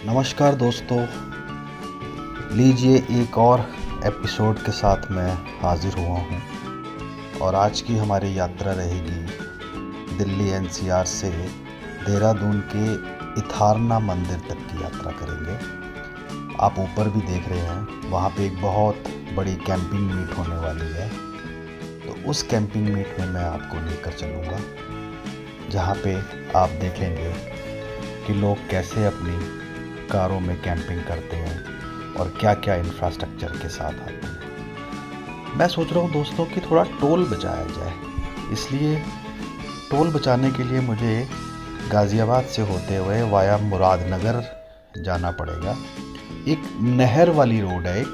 नमस्कार दोस्तों, लीजिए एक और एपिसोड के साथ मैं हाज़िर हुआ हूँ। और आज की हमारी यात्रा रहेगी दिल्ली एनसीआर से देहरादून के इथारना मंदिर तक की यात्रा करेंगे। आप ऊपर भी देख रहे हैं, वहाँ पे एक बहुत बड़ी कैंपिंग मीट होने वाली है। तो उस कैंपिंग मीट में मैं आपको लेकर चलूँगा, जहाँ पे आप देखेंगे कि लोग कैसे अपनी कारों में कैंपिंग करते हैं और क्या क्या इंफ्रास्ट्रक्चर के साथ आते हैं। मैं सोच रहा हूँ दोस्तों कि थोड़ा टोल बचाया जाए, इसलिए टोल बचाने के लिए मुझे गाज़ियाबाद से होते हुए वाया मुरादनगर जाना पड़ेगा। एक नहर वाली रोड है,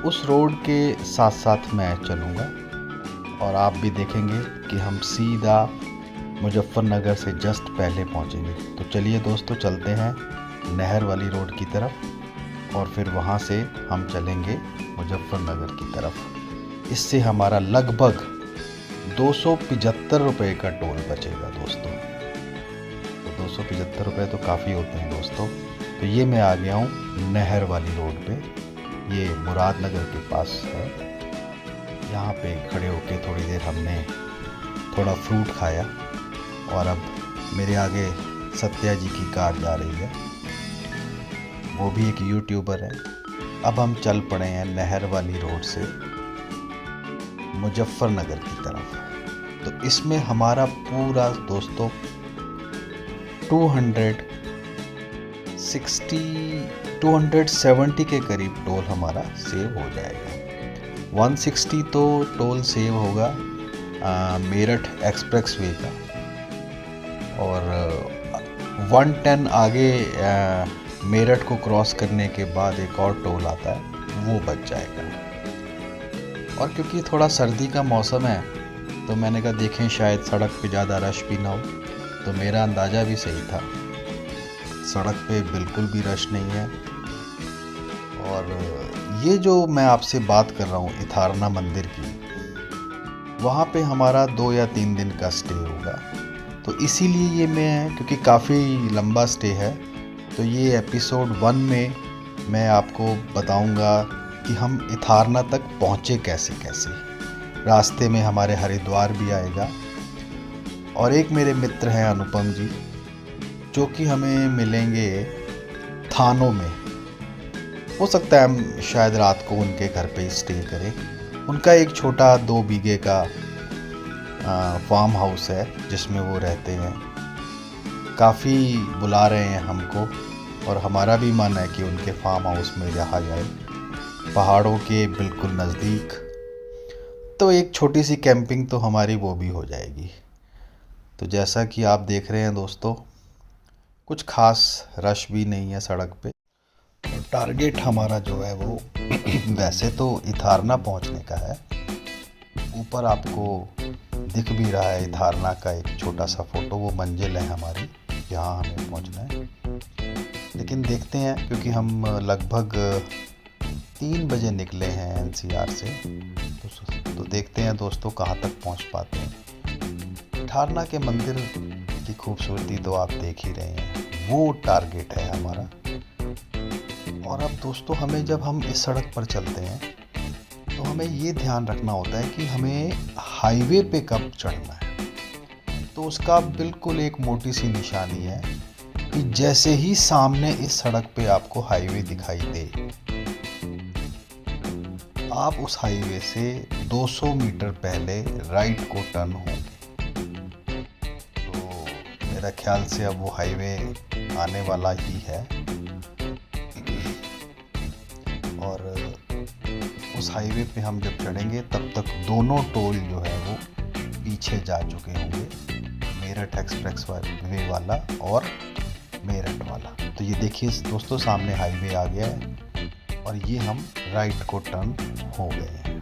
उस रोड के साथ साथ मैं चलूँगा और आप भी देखेंगे कि हम सीधा मुजफ्फरनगर से जस्ट पहले पहुँचेंगे। तो चलिए दोस्तों, चलते हैं नहर वाली रोड की तरफ और फिर वहाँ से हम चलेंगे मुजफ्फरनगर की तरफ। इससे हमारा लगभग 275 रुपये का टोल बचेगा दोस्तों। तो 275 रुपये तो काफ़ी होते हैं दोस्तों। तो ये मैं आ गया हूँ नहर वाली रोड पे, ये मुरादनगर के पास है। यहाँ पे खड़े होके थोड़ी देर हमने थोड़ा फ्रूट खाया और अब मेरे आगे सत्या जी की कार जा रही है, वो भी एक यूट्यूबर है। अब हम चल पड़े हैं नहर वाली रोड से मुजफ्फरनगर की तरफ। तो इसमें हमारा पूरा दोस्तों 270 के करीब टोल हमारा सेव हो जाएगा। 160 तो टोल सेव होगा मेरठ एक्सप्रेस वे का, और 110 आगे मेरठ को क्रॉस करने के बाद एक और टोल आता है, वो बच जाएगा। और क्योंकि थोड़ा सर्दी का मौसम है तो मैंने कहा देखें शायद सड़क पे ज़्यादा रश भी ना हो। तो मेरा अंदाज़ा भी सही था, सड़क पे बिल्कुल भी रश नहीं है। और ये जो मैं आपसे बात कर रहा हूँ इथारना मंदिर की, वहाँ पे हमारा 2 या 3 दिन का स्टे होगा। तो इसीलिए ये मैं, क्योंकि काफ़ी लंबा स्टे है, तो ये एपिसोड 1 में मैं आपको बताऊंगा कि हम इथारना तक पहुँचे कैसे कैसे। रास्ते में हमारे हरिद्वार भी आएगा और एक मेरे मित्र हैं अनुपम जी, जो कि हमें मिलेंगे थानों में। हो सकता है हम शायद रात को उनके घर पे स्टे करें। उनका एक छोटा 2 बीघे का फार्म हाउस है जिसमें वो रहते हैं। काफ़ी बुला रहे हैं हमको और हमारा भी मन है कि उनके फार्म हाउस में रहा जाए, पहाड़ों के बिल्कुल नज़दीक। तो एक छोटी सी कैंपिंग तो हमारी वो भी हो जाएगी। तो जैसा कि आप देख रहे हैं दोस्तों, कुछ खास रश भी नहीं है सड़क पे। और टारगेट हमारा जो है वो वैसे तो इथारना पहुंचने का है। ऊपर आपको दिख भी रहा है इथारना का एक छोटा सा फोटो, वो मंजिल है हमारी, यहाँ हमें पहुँचना है। लेकिन देखते हैं, क्योंकि हम लगभग 3 बजे निकले हैं एनसीआर से, तो देखते हैं दोस्तों कहाँ तक पहुँच पाते हैं। इथारना के मंदिर की खूबसूरती तो आप देख ही रहे हैं, वो टारगेट है हमारा। और अब दोस्तों हमें, जब हम इस सड़क पर चलते हैं तो हमें ये ध्यान रखना होता है कि हमें हाईवे पे कब चढ़ना है। तो उसका बिल्कुल एक मोटी सी निशानी है कि जैसे ही सामने इस सड़क पे आपको हाईवे दिखाई दे, आप उस हाईवे से 200 मीटर पहले राइट को टर्न होंगे। तो मेरा ख्याल से अब वो हाईवे आने वाला ही है और उस हाईवे पे हम जब चढ़ेंगे तब तक दोनों टोल जो है वो पीछे जा चुके होंगे, मेरठ एक्सप्रेस वे वाला और मेरठ वाला। तो ये देखिए दोस्तों, सामने हाईवे आ गया है और ये हम राइट को टर्न हो गए हैं।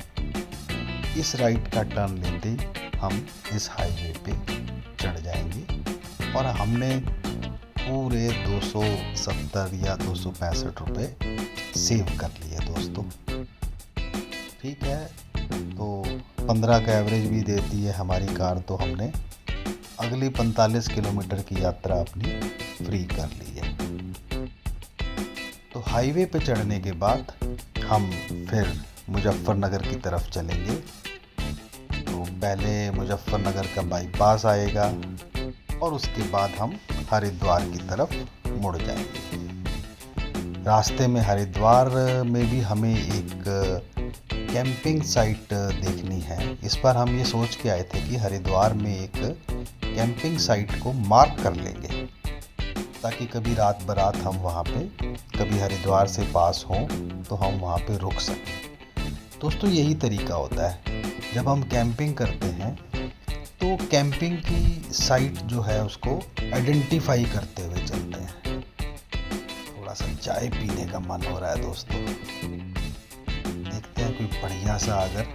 इस राइट का टर्न लेते ही हम इस हाईवे पे चढ़ जाएंगे और हमने पूरे 270 या 265 रुपये सेव कर लिए दोस्तों। ठीक है, तो 15 का एवरेज भी देती है हमारी कार। तो हमने अगली 45 किलोमीटर की यात्रा अपनी फ्री कर ली है। तो हाईवे पे चढ़ने के बाद हम फिर मुजफ्फरनगर की तरफ चलेंगे। तो पहले मुजफ्फरनगर का बाईपास आएगा और उसके बाद हम हरिद्वार की तरफ मुड़ जाएंगे। रास्ते में हरिद्वार में भी हमें एक कैंपिंग साइट देखनी है। इस बार हम ये सोच के आए थे कि हरिद्वार में एक कैंपिंग साइट को मार्क कर लेंगे, ताकि कभी रात बरात हम वहाँ पे कभी हरिद्वार से पास हों तो हम वहाँ पे रुक सकें। दोस्तों, यही तरीका होता है जब हम कैंपिंग करते हैं, तो कैंपिंग की साइट जो है उसको आइडेंटिफाई करते हुए चलते हैं। थोड़ा सा चाय पीने का मन हो रहा है दोस्तों। देखते हैं कोई बढ़िया सा अगर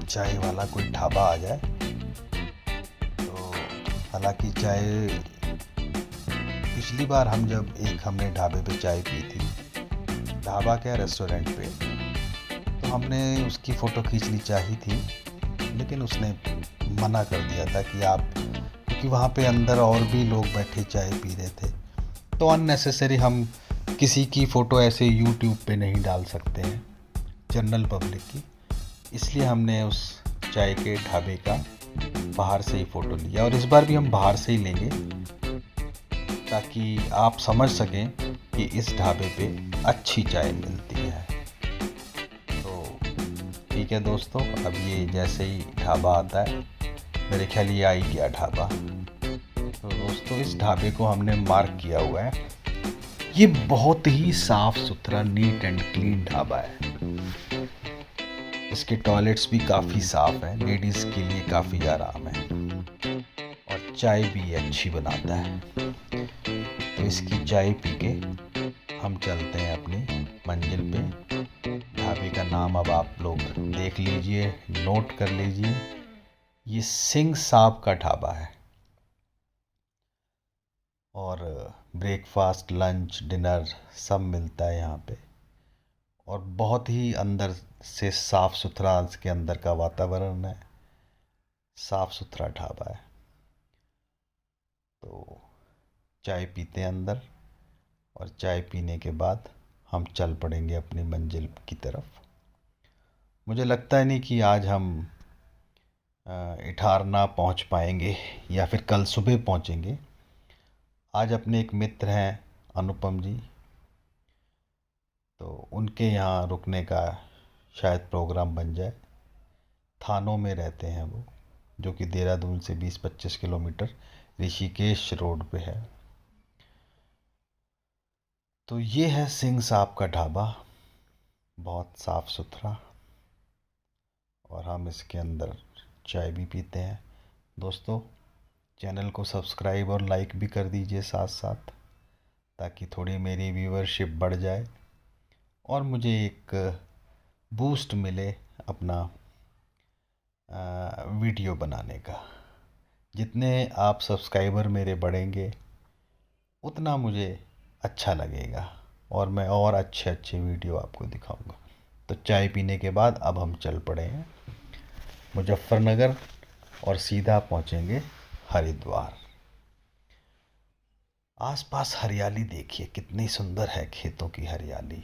चाय वाला कोई ढाबा आ जाए तो। हालांकि चाय पिछली बार हमने ढाबे पे चाय पी थी, ढाबा क्या रेस्टोरेंट पे, तो हमने उसकी फ़ोटो खींचनी चाहिए थी, लेकिन उसने मना कर दिया था कि क्योंकि वहाँ पे अंदर और भी लोग बैठे चाय पी रहे थे, तो अननेसेसरी हम किसी की फ़ोटो ऐसे यूट्यूब पे नहीं डाल सकते हैं, जनरल पब्लिक की। इसलिए हमने उस चाय के ढाबे का बाहर से ही फ़ोटो लिया, और इस बार भी हम बाहर से ही लेंगे ताकि आप समझ सकें कि इस ढाबे पे अच्छी चाय मिलती है। तो ठीक है दोस्तों, अब ये जैसे ही ढाबा आता है, मेरे ख्याल ये आ ही गया ढाबा। तो दोस्तों, इस ढाबे को हमने मार्क किया हुआ है। ये बहुत ही साफ सुथरा, नीट एंड क्लीन ढाबा है। इसके टॉयलेट्स भी काफ़ी साफ हैं, लेडीज़ के लिए काफ़ी आराम है, और चाय भी अच्छी बनाता है। तो इसकी चाय पी के हम चलते हैं अपनी मंजिल पे। ढाबे का नाम अब आप लोग देख लीजिए, नोट कर लीजिए, ये सिंह साहब का ढाबा है। और ब्रेकफास्ट, लंच, डिनर सब मिलता है यहाँ पे, और बहुत ही अंदर से साफ़ सुथरा इसके अंदर का वातावरण है, साफ़ सुथरा ढाबा है। तो चाय पीते हैं अंदर, और चाय पीने के बाद हम चल पड़ेंगे अपनी मंजिल की तरफ। मुझे लगता है नहीं कि आज हम इटारना पहुंच पाएंगे या फिर कल सुबह पहुंचेंगे। आज अपने एक मित्र हैं अनुपम जी, तो उनके यहाँ रुकने का शायद प्रोग्राम बन जाए। थानों में रहते हैं वो, जो कि देहरादून से 20-25 किलोमीटर ऋषिकेश रोड पे है। तो ये है सिंह साहब का ढाबा, बहुत साफ़ सुथरा, और हम इसके अंदर चाय भी पीते हैं। दोस्तों, चैनल को सब्सक्राइब और लाइक भी कर दीजिए साथ साथ, ताकि थोड़ी मेरी व्यूअरशिप बढ़ जाए और मुझे एक बूस्ट मिले अपना वीडियो बनाने का। जितने आप सब्सक्राइबर मेरे बढ़ेंगे उतना मुझे अच्छा लगेगा, और मैं और अच्छे अच्छे वीडियो आपको दिखाऊंगा। तो चाय पीने के बाद अब हम चल पड़े हैं मुजफ्फरनगर, और सीधा पहुंचेंगे हरिद्वार। आसपास हरियाली देखिए, कितनी सुंदर है खेतों की हरियाली।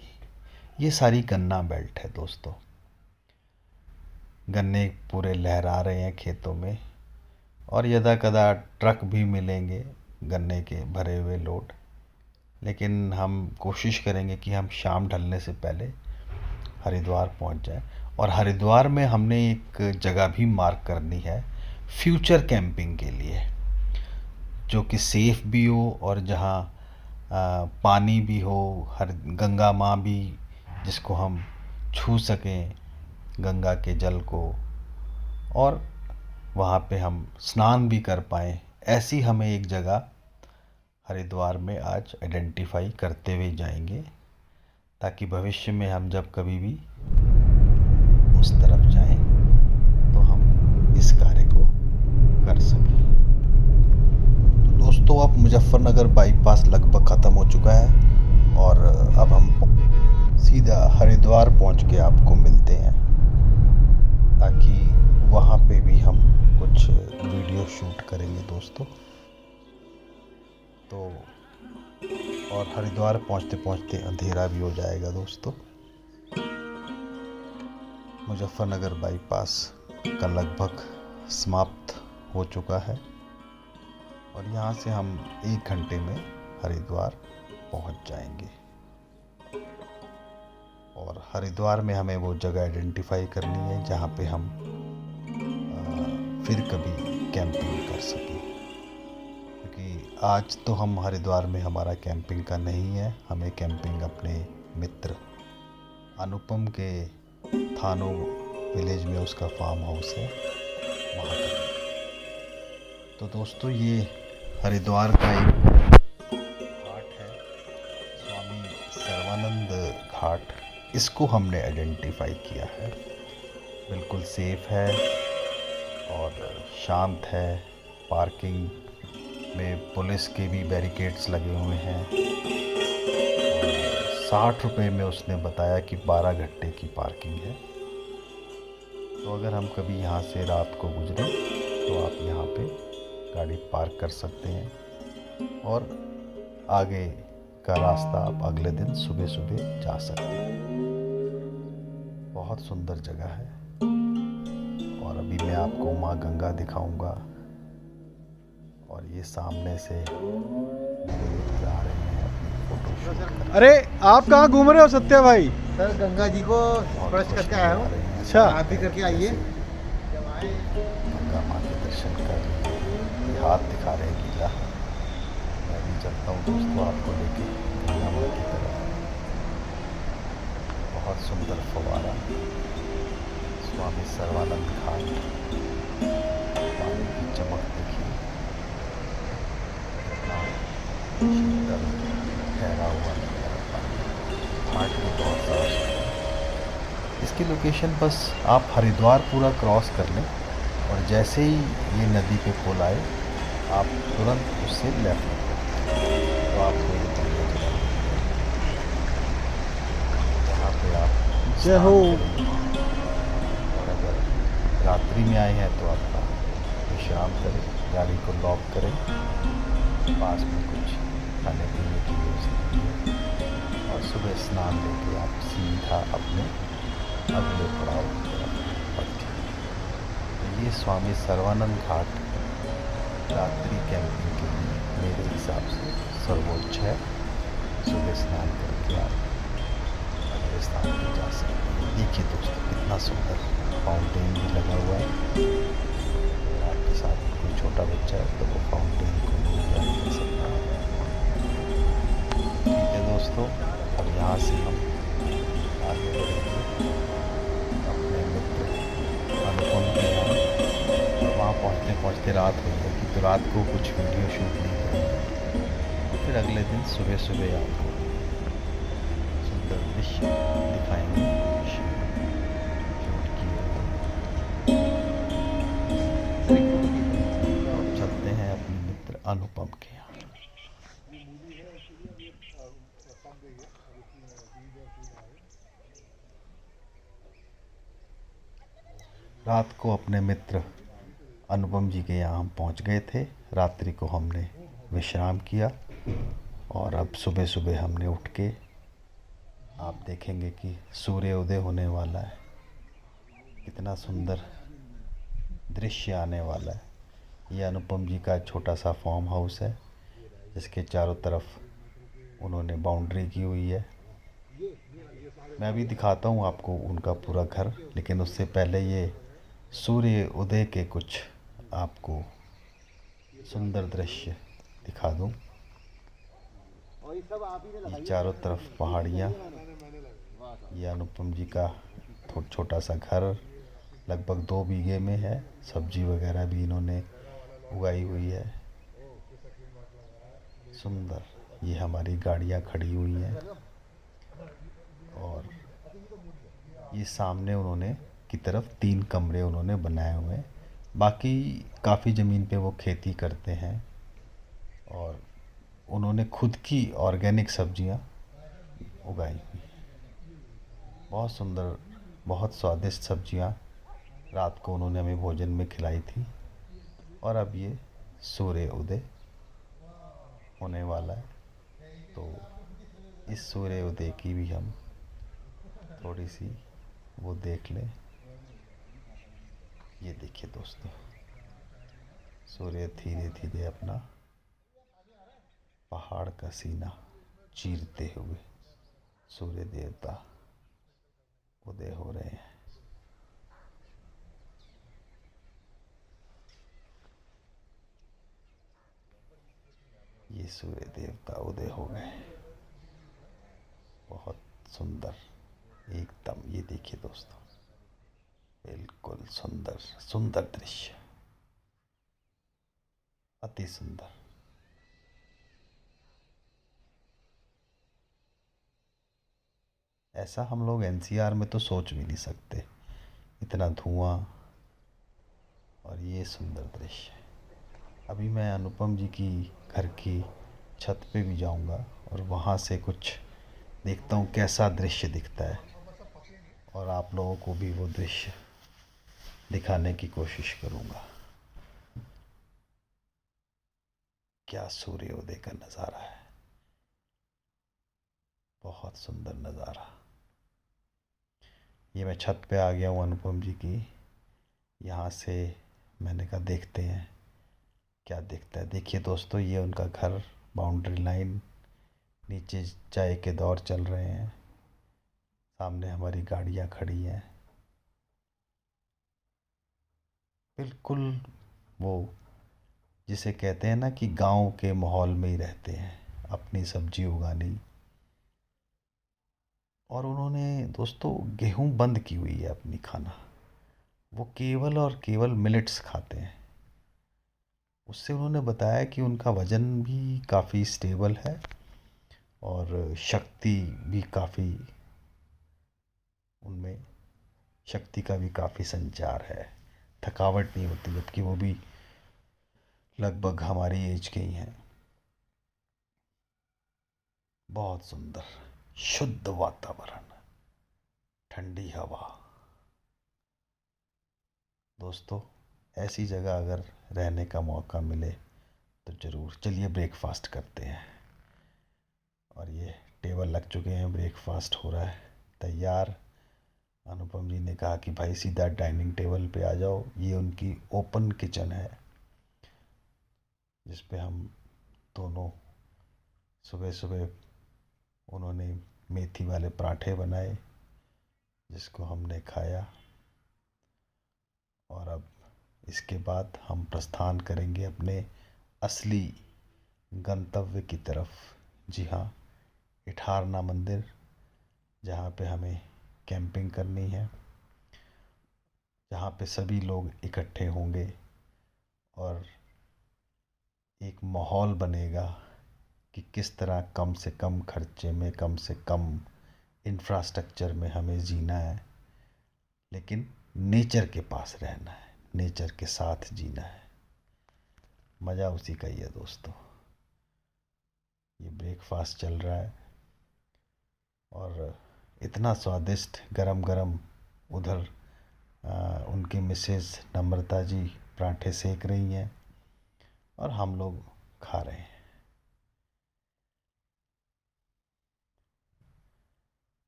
ये सारी गन्ना बेल्ट है दोस्तों, गन्ने पूरे लहरा रहे हैं खेतों में, और यदा कदा ट्रक भी मिलेंगे गन्ने के भरे हुए लोड। लेकिन हम कोशिश करेंगे कि हम शाम ढलने से पहले हरिद्वार पहुंच जाएं। और हरिद्वार में हमने एक जगह भी मार्क करनी है फ्यूचर कैंपिंग के लिए, जो कि सेफ़ भी हो और जहां पानी भी हो, हर गंगा माँ भी जिसको हम छू सकें, गंगा के जल को, और वहाँ पे हम स्नान भी कर पाएँ। ऐसी हमें एक जगह हरिद्वार में आज आइडेंटिफाई करते हुए जाएंगे, ताकि भविष्य में हम जब कभी भी उस तरफ जाएं तो हम इस कार्य को कर सकें। तो दोस्तों, अब मुजफ्फरनगर बाईपास लगभग ख़त्म हो चुका है, और अब हम सीधा हरिद्वार पहुंच के आपको मिलते हैं, ताकि वहाँ पे भी हम कुछ वीडियो शूट करेंगे दोस्तों। तो और हरिद्वार पहुंचते पहुंचते अंधेरा भी हो जाएगा दोस्तों। मुजफ्फरनगर बाईपास का लगभग समाप्त हो चुका है और यहाँ से हम 1 घंटे में हरिद्वार पहुँच जाएंगे। और हरिद्वार में हमें वो जगह आइडेंटिफाई करनी है जहाँ पे हम फिर कभी कैंपिंग कर सकें, क्योंकि आज तो हम हरिद्वार में हमारा कैंपिंग का नहीं है। हमें कैंपिंग अपने मित्र अनुपम के थानो विलेज में उसका फार्म हाउस है वहाँ करनी है। तो दोस्तों ये हरिद्वार का एक घाट है, स्वामी सर्वानंद घाट। इसको हमने आइडेंटिफाई किया है। बिल्कुल सेफ है और शांत है। पार्किंग में पुलिस के भी बैरिकेड्स लगे हुए हैं। 60 रुपये में उसने बताया कि 12 घंटे की पार्किंग है। तो अगर हम कभी यहाँ से रात को गुजरे तो आप यहाँ पे गाड़ी पार्क कर सकते हैं और आगे का रास्ता आप अगले दिन सुबह सुबह जा सकते हैं। बहुत सुंदर जगह है। और अभी मैं आपको माँ गंगा दिखाऊंगा और ये सामने से जा रहे हैं अपनी फोटो शूट। अरे आप कहाँ घूम रहे हो सत्या भाई? सर गंगा जी को स्पर्श करके आया हूँ। अच्छा, आप भी करके आइए। गंगा माँ के दर्शन कर ये हाथ दिखा रहे हैं गीला। मैं भी चलता हूँ दोस्तों आपको लेके गंगा माँ की तरफ। बहुत सुंदर फव्वारा, स्वामी सर्वानंद घाट। पानी की चमक देखिए, कितना शीतल ठहरा हुआ घाट भी बहुत साफ सुथरा। इसकी लोकेशन बस आप हरिद्वार पूरा क्रॉस कर लें और जैसे ही ये नदी पे पुल आए आप तुरंत उससे लेफ्ट तो आपको ये पता चला जहाँ पे आप जय हो। और अगर रात्रि में आए हैं तो अपना विश्राम करें, गाड़ी को लॉक करें, पास में कुछ खाने पीने की व्यवस्था है और सुबह स्नान लेके आप सीधा अपने अगले पड़ाव की तरफ बढ़ते हैं। तो ये स्वामी सर्वानंद घाट रात्रि कैंपिंग के लिए मेरे हिसाब से सर्वोच्च है। सुबह स्नान करके आप अगले स्थान पर जा सकते हैं। देखिए दोस्तों कितना सुंदर फाउंटेन भी लगा हुआ है। अगर आपके साथ कोई छोटा बच्चा है तो वो फाउंटेन को एंजॉय कर सकता है। ठीक है दोस्तों, अब यहाँ से हम आगे बढ़ेंगे अपने मित्र अनुपम के यहाँ। और वहाँ पहुँचते पहुँचते रात हो जाएगी तो रात को कुछ वीडियो शूट नहीं करेंगे। फिर अगले दिन सुबह सुबह आपको सुंदर दृश्य दिखाएंगे शूट किए हुए। अब चलते हैं अपने मित्र अनुपम के यहाँ। रात को अपने मित्र अनुपम जी के यहाँ हम पहुँच गए थे। रात्रि को हमने विश्राम किया और अब सुबह सुबह हमने उठ के आप देखेंगे कि सूर्य उदय होने वाला है। कितना सुंदर दृश्य आने वाला है। ये अनुपम जी का छोटा सा फार्म हाउस है जिसके चारों तरफ उन्होंने बाउंड्री की हुई है। मैं अभी दिखाता हूँ आपको उनका पूरा घर, लेकिन उससे पहले ये सूर्य उदय के कुछ आपको सुंदर दृश्य दिखा दूँ। ये चारों तरफ पहाड़ियाँ, ये अनुपम जी का छोटा सा घर लगभग 2 बीघे में है। सब्जी वगैरह भी इन्होंने उगाई हुई है। सुंदर ये हमारी गाड़ियाँ खड़ी हुई हैं और ये सामने उन्होंने की तरफ 3 कमरे उन्होंने बनाए हुए हैं। बाकी काफ़ी ज़मीन पे वो खेती करते हैं और उन्होंने खुद की ऑर्गेनिक सब्जियां उगाई हुई। बहुत सुंदर, बहुत स्वादिष्ट सब्जियां रात को उन्होंने हमें भोजन में खिलाई थी। और अब ये सूर्य उदय होने वाला है। तो इस सूर्योदय की भी हम थोड़ी सी वो देख लें। ये देखिए दोस्तों, सूर्य धीरे धीरे अपना पहाड़ का सीना चीरते हुए सूर्य देवता उदय हो रहे हैं। ये सूर्य देवता उदय हो गए, बहुत सुंदर एकदम। ये देखिए दोस्तों, बिल्कुल सुंदर सुंदर दृश्य, अति सुंदर। ऐसा हम लोग एनसीआर में तो सोच भी नहीं सकते, इतना धुआं और ये सुंदर दृश्य। अभी मैं अनुपम जी की घर की छत पे भी जाऊंगा और वहाँ से कुछ देखता हूँ कैसा दृश्य दिखता है, और आप लोगों को भी वो दृश्य दिखाने की कोशिश करूँगा। क्या सूर्योदय का नज़ारा है, बहुत सुंदर नज़ारा। ये मैं छत पे आ गया हूँ अनुपम जी की। यहाँ से मैंने कहा देखते हैं क्या दिखता है। देखिए दोस्तों, ये उनका घर, बाउंड्री लाइन, नीचे चाय के दौर चल रहे हैं, सामने हमारी गाड़ियाँ खड़ी हैं। बिल्कुल वो जिसे कहते हैं ना कि गांव के माहौल में ही रहते हैं, अपनी सब्जी उगानी। और उन्होंने दोस्तों गेहूं बंद की हुई है अपनी खाना, वो केवल और केवल मिलेट्स खाते हैं। उससे उन्होंने बताया कि उनका वज़न भी काफ़ी स्टेबल है और शक्ति भी काफ़ी, उनमें शक्ति का भी काफ़ी संचार है, थकावट नहीं होती, जबकि वो भी लगभग हमारी एज के ही हैं। बहुत सुंदर शुद्ध वातावरण, ठंडी हवा। दोस्तों, ऐसी जगह अगर रहने का मौका मिले तो ज़रूर। चलिए ब्रेकफास्ट करते हैं। और ये टेबल लग चुके हैं, ब्रेकफास्ट हो रहा है तैयार। अनुपम जी ने कहा कि भाई सीधा डाइनिंग टेबल पे आ जाओ। ये उनकी ओपन किचन है जिस पे हम दोनों सुबह सुबह, उन्होंने मेथी वाले पराठे बनाए जिसको हमने खाया। और अब इसके बाद हम प्रस्थान करेंगे अपने असली गंतव्य की तरफ। जी हाँ, इठारना मंदिर, जहाँ पे हमें कैंपिंग करनी है, जहाँ पे सभी लोग इकट्ठे होंगे और एक माहौल बनेगा कि किस तरह कम से कम खर्चे में, कम से कम इंफ्रास्ट्रक्चर में हमें जीना है, लेकिन नेचर के पास रहना है, नेचर के साथ जीना है। मज़ा उसी का ही है दोस्तों। ये ब्रेकफास्ट चल रहा है और इतना स्वादिष्ट गरम गरम। उधर उनकी मिसेज़ नम्रता जी पराठे सेक रही हैं और हम लोग खा रहे हैं।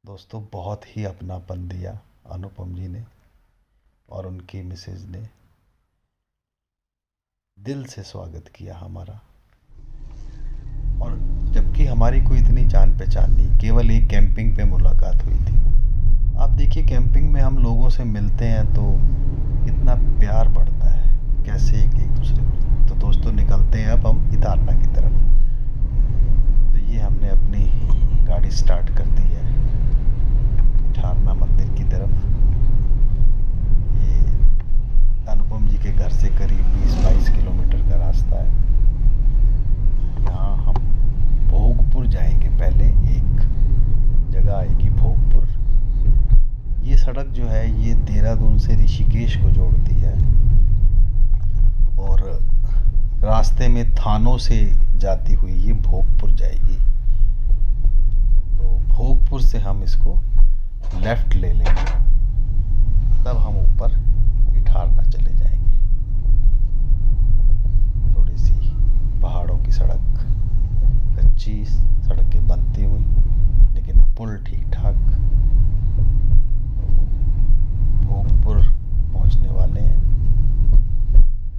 दोस्तों, बहुत ही अपनापन दिया अनुपम जी ने और उनकी मिसेज़ ने, दिल से स्वागत किया हमारा। और जबकि हमारी कोई इतनी जान पहचान नहीं, केवल एक कैंपिंग पे मुलाकात हुई थी। आप देखिए, कैंपिंग में हम लोगों से मिलते हैं तो इतना प्यार बढ़ता है, कैसे एक दूसरे को। तो दोस्तों, निकलते हैं अब हम इटारना की तरफ। तो ये हमने अपनी गाड़ी स्टार्ट कर दी है इटारना मंदिर की तरफ। ये अनुपम जी के घर से करीब 20-22 किलोमीटर का रास्ता है। यहाँ हम भोगपुर जाएंगे। पहले एक जगह आएगी भोगपुर। ये सड़क जो है ये देहरादून से ऋषिकेश को जोड़ती है और रास्ते में थानों से जाती हुई ये भोगपुर जाएगी। तो भोगपुर से हम इसको लेफ़्ट ले लेंगे, तब हम ऊपर इटारना चले जाएंगे। थोड़ी सी पहाड़ों की सड़क, कच्ची कच्ची सड़कें बनती हुई, लेकिन पुल ठीक ठाक। भोगपुर पहुंचने वाले हैं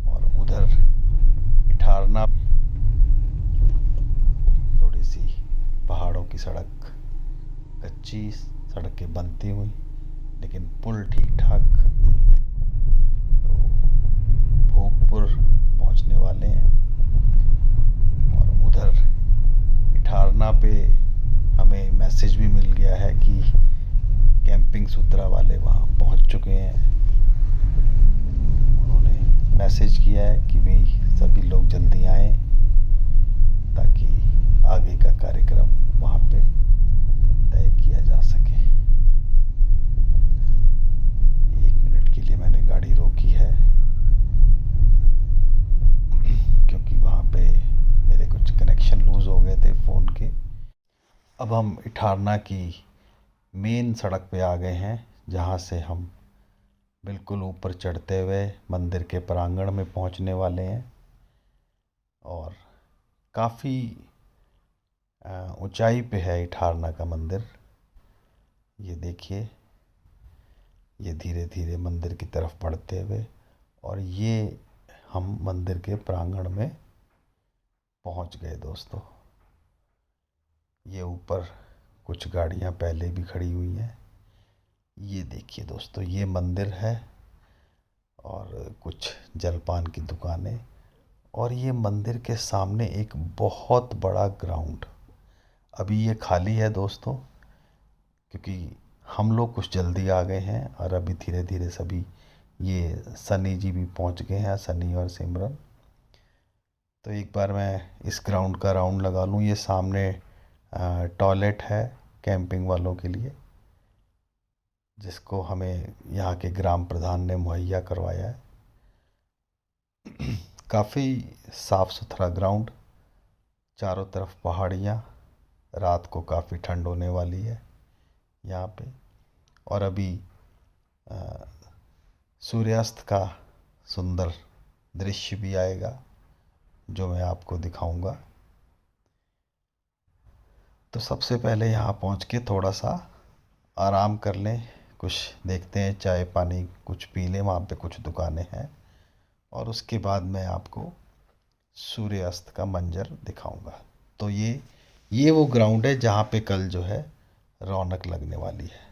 और उधर इठारना थोड़ी सी पहाड़ों की सड़क, कच्ची सड़कें बनती हुई, लेकिन पुल ठीक ठाक। तो भोगपुर पहुंचने वाले हैं और उधर इठारना पे हमें मैसेज भी मिल गया है कि कैंपिंग सूत्रा वाले वहाँ पहुँच चुके हैं। उन्होंने मैसेज किया है कि भाई सभी लोग जल्दी आएं ताकि आगे का कार्यक्रम वहाँ पे तय किया जा सके। 1 मिनट के लिए मैंने गाड़ी रोकी है क्योंकि वहाँ पे मेरे कुछ कनेक्शन लूज़ हो गए थे फ़ोन के। अब हम इठारना की मेन सड़क पे आ गए हैं, जहाँ से हम बिल्कुल ऊपर चढ़ते हुए मंदिर के प्रांगण में पहुँचने वाले हैं। और काफ़ी ऊंचाई पे है इठारना का मंदिर। ये देखिए, ये धीरे धीरे मंदिर की तरफ बढ़ते हुए, और ये हम मंदिर के प्रांगण में पहुंच गए दोस्तों। ये ऊपर कुछ गाड़ियां पहले भी खड़ी हुई हैं। ये देखिए दोस्तों, ये मंदिर है और कुछ जलपान की दुकानें, और ये मंदिर के सामने एक बहुत बड़ा ग्राउंड। अभी ये खाली है दोस्तों, क्योंकि हम लोग कुछ जल्दी आ गए हैं और अभी धीरे धीरे सभी, ये सनी जी भी पहुंच गए हैं, सनी और सिमरन। तो एक बार मैं इस ग्राउंड का राउंड लगा लूँ। ये सामने टॉयलेट है कैंपिंग वालों के लिए, जिसको हमें यहाँ के ग्राम प्रधान ने मुहैया करवाया है। काफ़ी साफ़ सुथरा ग्राउंड, चारों तरफ पहाड़ियाँ, रात को काफ़ी ठंड होने वाली है यहाँ पे। और अभी सूर्यास्त का सुंदर दृश्य भी आएगा जो मैं आपको दिखाऊंगा। तो सबसे पहले यहाँ पहुँच के थोड़ा सा आराम कर लें, कुछ देखते हैं, चाय पानी कुछ पी लें, वहाँ पे कुछ दुकानें हैं, और उसके बाद मैं आपको सूर्यास्त का मंजर दिखाऊंगा। तो ये वो ग्राउंड है जहाँ पे कल जो है रौनक लगने वाली है।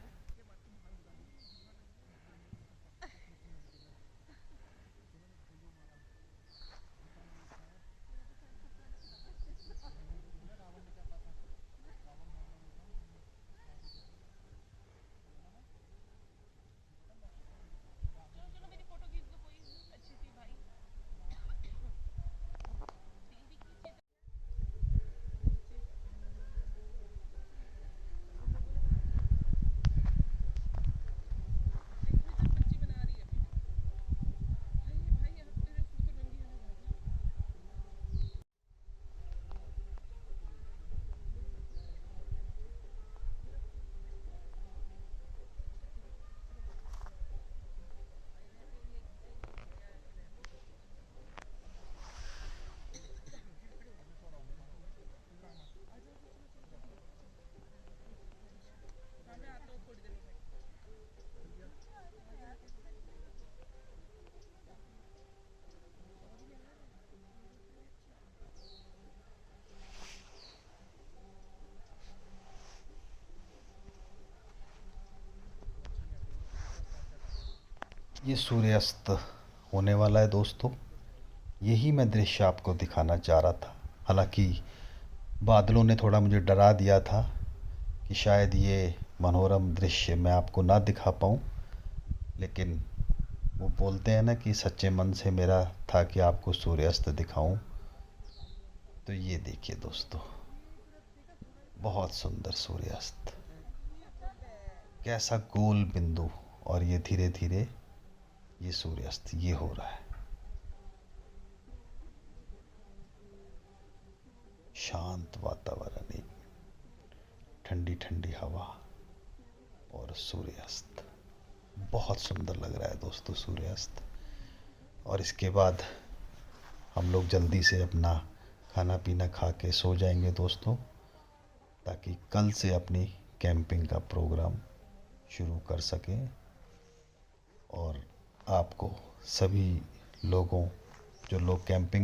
ये सूर्यास्त होने वाला है दोस्तों। यही मैं दृश्य आपको दिखाना चाह रहा था। हालांकि बादलों ने थोड़ा मुझे डरा दिया था कि शायद ये मनोरम दृश्य मैं आपको ना दिखा पाऊँ, लेकिन वो बोलते हैं ना कि सच्चे मन से मेरा था कि आपको सूर्यास्त दिखाऊं। तो ये देखिए दोस्तों, बहुत सुंदर सूर्यास्त, कैसा गोल बिंदु, और ये धीरे धीरे ये सूर्यास्त ये हो रहा है। शांत वातावरण, एक ठंडी ठंडी हवा और सूर्यास्त, बहुत सुंदर लग रहा है दोस्तों सूर्यास्त। और इसके बाद हम लोग जल्दी से अपना खाना पीना खा के सो जाएंगे दोस्तों, ताकि कल से अपनी कैंपिंग का प्रोग्राम शुरू कर सकें। और आपको सभी लोगों जो लोग कैंपिंग